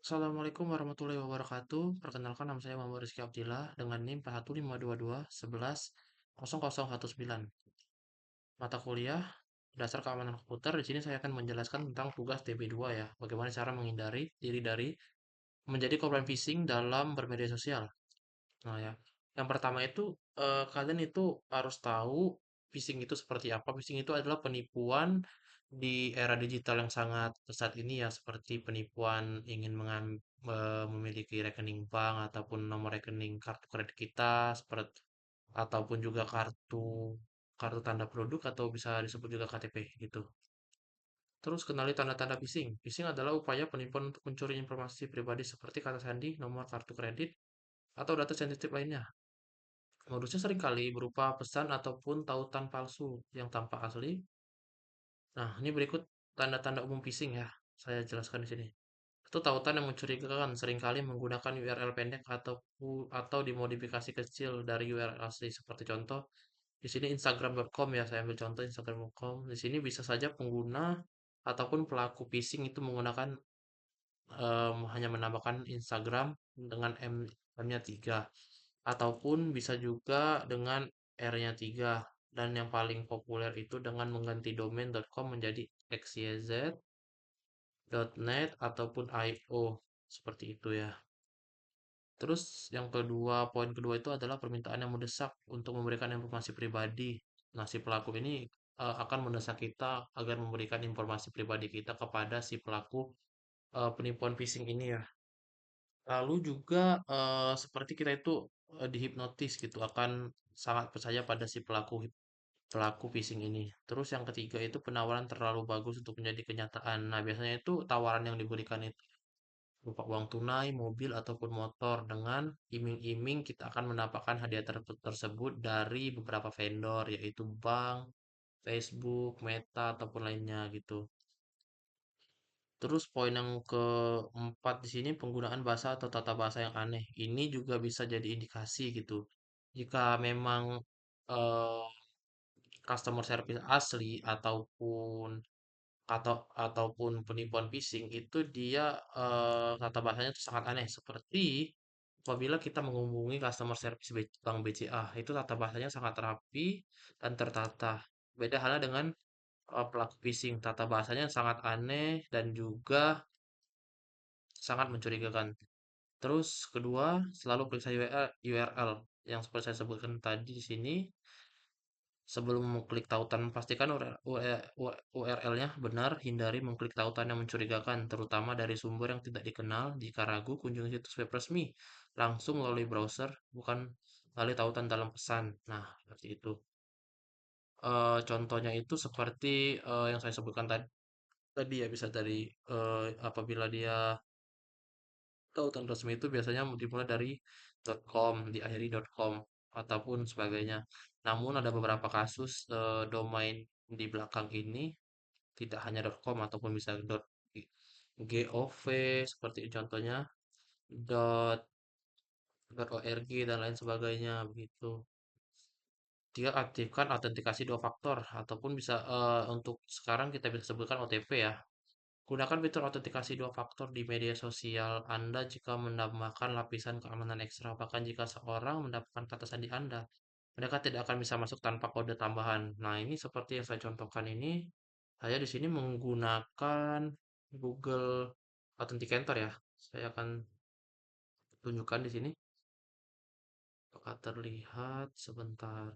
Assalamualaikum warahmatullahi wabarakatuh. Perkenalkan nama saya Muhammad Rizky Abdillah dengan NIM 11522110019. Mata kuliah dasar keamanan komputer. Di sini saya akan menjelaskan tentang tugas TB2 ya. Bagaimana cara menghindari diri dari menjadi korban phishing dalam bermedia sosial. Nah ya, yang pertama itu kalian itu harus tahu phishing itu seperti apa. Phishing itu adalah penipuan di era digital yang sangat pesat ini ya, seperti penipuan ingin memiliki rekening bank ataupun nomor rekening kartu kredit kita, seperti ataupun juga kartu kartu tanda produk atau bisa disebut juga KTP gitu. Terus kenali tanda-tanda phishing. Phishing adalah upaya penipuan untuk mencuri informasi pribadi seperti kata sandi, nomor kartu kredit, atau data sensitif lainnya. Modusnya seringkali berupa pesan ataupun tautan palsu yang tampak asli. Nah, ini berikut tanda-tanda umum phishing ya. Saya jelaskan di sini. Itu tautan yang mencurigakan, seringkali menggunakan URL pendek atau dimodifikasi kecil dari URL asli. Seperti contoh, di sini instagram.com ya, saya ambil contoh instagram.com. Di sini bisa saja pengguna ataupun pelaku phishing itu menggunakan hanya menambahkan Instagram dengan M-nya 3 ataupun bisa juga dengan R-nya 3 dan yang paling populer itu dengan mengganti domain .com menjadi xyz.net ataupun io seperti itu ya. Terus yang kedua, poin kedua itu adalah permintaan yang mendesak untuk memberikan informasi pribadi. Nah, si pelaku ini akan mendesak kita agar memberikan informasi pribadi kita kepada si pelaku penipuan phishing ini ya. Lalu juga seperti kita itu dihipnotis gitu akan sangat percaya pada si pelaku pelaku phishing ini. Terus yang ketiga itu penawaran terlalu bagus untuk menjadi kenyataan. Nah, biasanya itu tawaran yang diberikan itu berupa uang tunai, mobil ataupun motor dengan iming-iming kita akan mendapatkan hadiah tersebut dari beberapa vendor yaitu bank, Facebook, Meta ataupun lainnya gitu. Terus poin yang keempat di sini penggunaan bahasa atau tata bahasa yang aneh. Ini juga bisa jadi indikasi gitu. Jika memang eh, customer service asli ataupun penipuan phishing itu dia tata bahasanya itu sangat aneh seperti apabila kita menghubungi customer service Bank BCA itu tata bahasanya sangat rapi dan tertata. Beda halnya dengan pelaku phishing, tata bahasanya sangat aneh dan juga sangat mencurigakan. Terus kedua, selalu periksa URL yang seperti saya sebutkan tadi di sini. Sebelum mengklik tautan, pastikan URL-nya benar. Hindari mengklik tautan yang mencurigakan, terutama dari sumber yang tidak dikenal. Jika ragu, kunjungi situs web resmi langsung melalui browser, bukan melalui tautan dalam pesan. Nah, seperti itu. Contohnya itu seperti yang saya sebutkan tadi. Tadi ya bisa dari apabila dia tautan resmi itu biasanya dimulai dari .com, diakhiri .com ataupun sebagainya. Namun ada beberapa kasus domain di belakang ini tidak hanya .com ataupun bisa .gov seperti contohnya .org dan lain sebagainya begitu. Dia aktifkan autentikasi dua faktor ataupun bisa untuk sekarang kita bisa sebutkan OTP ya. Gunakan fitur autentikasi dua faktor di media sosial Anda jika menambahkan lapisan keamanan ekstra. Bahkan jika seorang mendapatkan kata sandi Anda, mereka tidak akan bisa masuk tanpa kode tambahan. Nah, ini seperti yang saya contohkan ini. Saya di sini menggunakan Google Authenticator ya. Saya akan tunjukkan di sini. Apakah terlihat sebentar?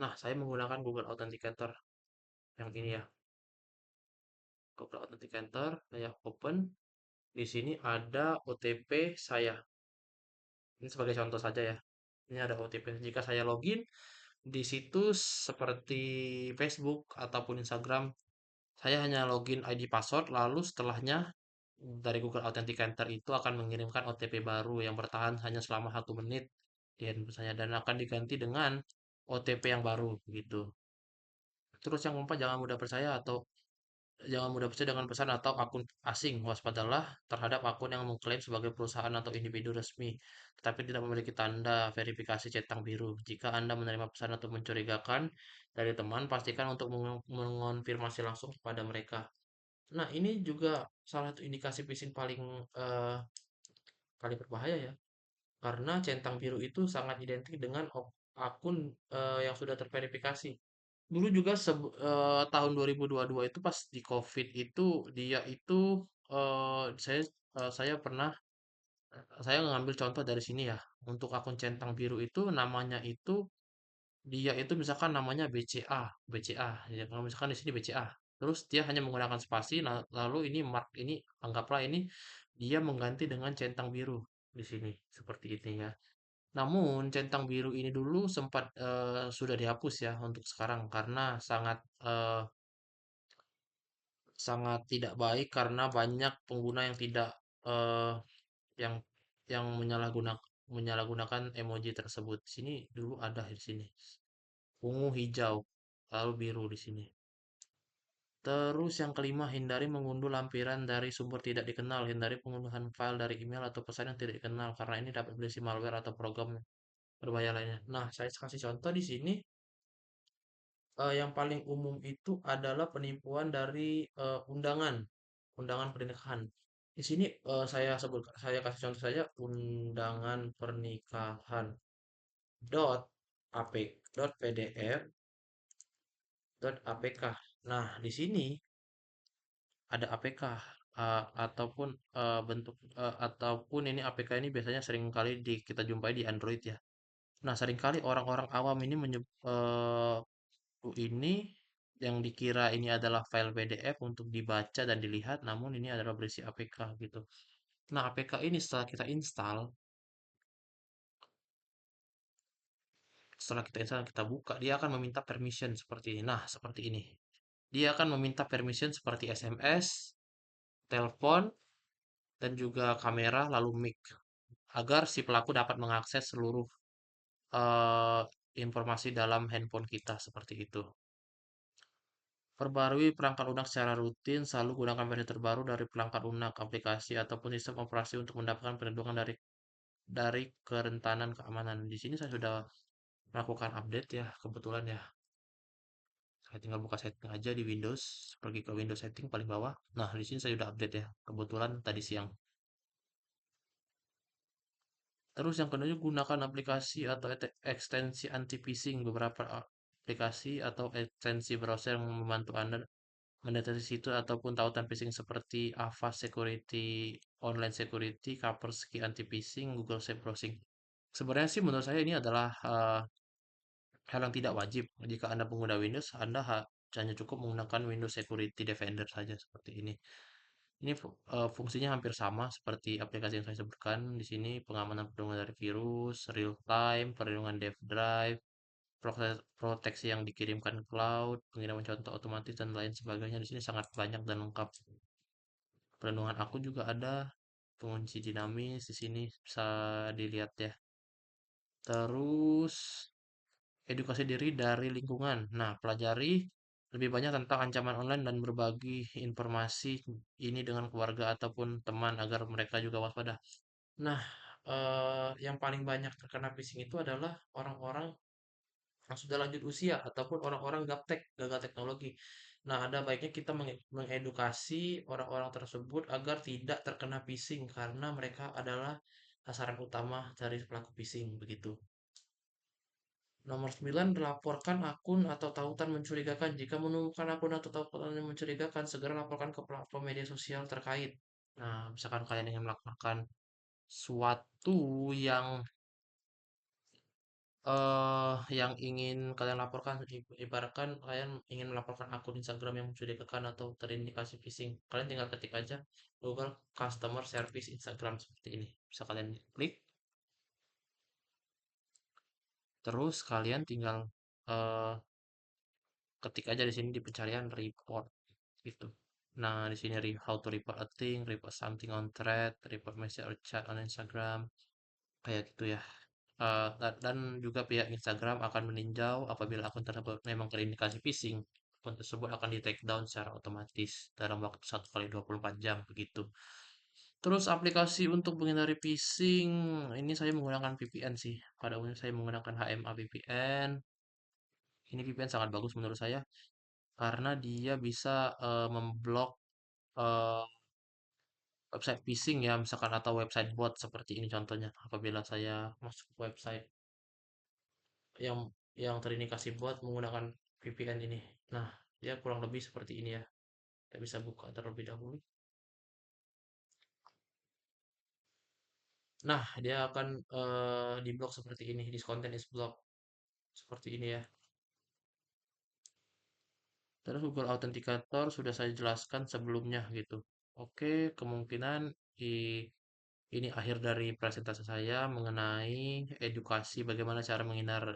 Nah, saya menggunakan Google Authenticator yang ini ya. Google Authenticator, saya open. Di sini ada OTP saya. Ini sebagai contoh saja ya. Ini ada OTP. Jika saya login di situs seperti Facebook ataupun Instagram, saya hanya login ID password, lalu setelahnya dari Google Authenticator itu akan mengirimkan OTP baru yang bertahan hanya selama 1 menit di handphone saya dan akan diganti dengan OTP yang baru gitu. Terus yang keempat, jangan mudah percaya dengan pesan atau akun asing. Waspadalah terhadap akun yang mengklaim sebagai perusahaan atau individu resmi, tetapi tidak memiliki tanda verifikasi centang biru. Jika Anda menerima pesan atau mencurigakan dari teman, pastikan untuk mengonfirmasi langsung kepada mereka. Nah, ini juga salah satu indikasi phishing paling berbahaya ya. Karena centang biru itu sangat identik dengan akun yang sudah terverifikasi. Dulu juga tahun 2022 itu pas di COVID itu dia itu saya pernah saya ngambil contoh dari sini ya. Untuk akun centang biru itu namanya itu dia itu misalkan namanya BCA ya kalau misalkan di sini BCA. Terus dia hanya menggunakan spasi lalu ini mark ini anggaplah ini dia mengganti dengan centang biru di sini seperti ini ya. Namun centang biru ini dulu sempat sudah dihapus ya untuk sekarang karena sangat tidak baik karena banyak pengguna yang tidak eh, yang menyalahgunakan emoji tersebut. Sini dulu ada di sini. Ungu, hijau, lalu biru di sini. Terus yang kelima, hindari mengunduh lampiran dari sumber tidak dikenal. Hindari pengunduhan file dari email atau pesan yang tidak dikenal karena ini dapat berisi malware atau program berbahaya lainnya. Nah, saya kasih contoh di sini. Yang paling umum itu adalah penipuan dari undangan pernikahan. Di sini saya kasih contoh saja undangan pernikahan dot ap dot pdf dot apk. Nah, di sini ada APK ataupun ataupun ini APK ini biasanya sering kali kita jumpai di Android ya. Nah, seringkali orang-orang awam ini ini yang dikira ini adalah file PDF untuk dibaca dan dilihat, namun ini adalah berisi APK gitu. Nah, APK ini setelah kita buka, dia akan meminta permission seperti ini. Nah, seperti ini. Dia akan meminta permission seperti SMS, telepon, dan juga kamera, lalu mic, agar si pelaku dapat mengakses seluruh eh, informasi dalam handphone kita seperti itu. Perbarui perangkat lunak secara rutin, selalu gunakan versi terbaru dari perangkat lunak, aplikasi, ataupun sistem operasi untuk mendapatkan perlindungan dari kerentanan keamanan. Di sini saya sudah melakukan update ya, kebetulan ya. Saya tinggal buka setting aja di Windows, pergi ke Windows setting paling bawah. Nah, di sini saya sudah update ya, kebetulan tadi siang. Terus yang kedua gunakan aplikasi atau ekstensi anti-phishing. Beberapa aplikasi atau ekstensi browser yang membantu Anda mendeteksi situs ataupun tautan phishing seperti Avast Security, Online Security, Kaspersky Anti-Phishing, Google Safe Browsing. Sebenarnya sih menurut saya ini adalah hal yang tidak wajib. Jika Anda pengguna Windows, Anda hanya cukup menggunakan Windows Security Defender saja seperti ini. Ini fungsinya hampir sama seperti aplikasi yang saya sebutkan di sini, pengamanan perlindungan dari virus, real time, perlindungan dev drive, proteksi yang dikirimkan ke cloud, pengiriman contoh otomatis dan lain sebagainya. Di sini sangat banyak dan lengkap. Perlindungan akun juga ada, pengunci dinamis di sini bisa dilihat ya. Terus edukasi diri dari lingkungan. Nah, pelajari lebih banyak tentang ancaman online dan berbagi informasi ini dengan keluarga ataupun teman agar mereka juga waspada. Nah, yang paling banyak terkena phishing itu adalah orang-orang yang sudah lanjut usia ataupun orang-orang gaptek, gagal teknologi. Nah, ada baiknya kita mengedukasi orang-orang tersebut agar tidak terkena phishing karena mereka adalah sasaran utama dari pelaku phishing begitu. Nomor 9, laporkan akun atau tautan mencurigakan. Jika menemukan akun atau tautan yang mencurigakan, segera laporkan ke platform media sosial terkait. Nah, misalkan kalian ingin melakukan suatu yang ingin kalian laporkan, ibaratkan kalian ingin melaporkan akun Instagram yang mencurigakan atau terindikasi phishing, kalian tinggal ketik aja Google Customer Service Instagram seperti ini. Bisa kalian klik, terus kalian tinggal eh, ketik aja di sini di pencarian report gitu. Nah, di sini how to report a thing, report something on thread, report message or chat on Instagram, kayak gitu ya. Dan juga pihak Instagram akan meninjau apabila akun tersebut memang terindikasi phishing. Akun tersebut akan di take down secara otomatis dalam waktu 1 kali 24 jam begitu. Terus aplikasi untuk menghindari phishing, ini saya menggunakan VPN sih. Pada umumnya saya menggunakan HMA VPN. Ini VPN sangat bagus menurut saya karena dia bisa memblok eh, website phishing ya, misalkan atau website bot seperti ini contohnya. Apabila saya masuk ke website yang terindikasi bot menggunakan VPN ini. Nah, dia kurang lebih seperti ini ya. Kita bisa buka terlebih dahulu. Nah, dia akan di blok seperti ini. This content is blocked. Seperti ini ya. Terus Google Authenticator sudah saya jelaskan sebelumnya gitu. Oke, kemungkinan di ini akhir dari presentasi saya mengenai edukasi bagaimana cara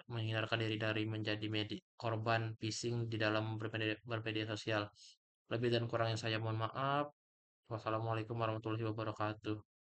menghindarkan diri dari menjadi korban phishing di dalam bermedia sosial. Lebih dan kurangnya saya mohon maaf. Wassalamualaikum warahmatullahi wabarakatuh.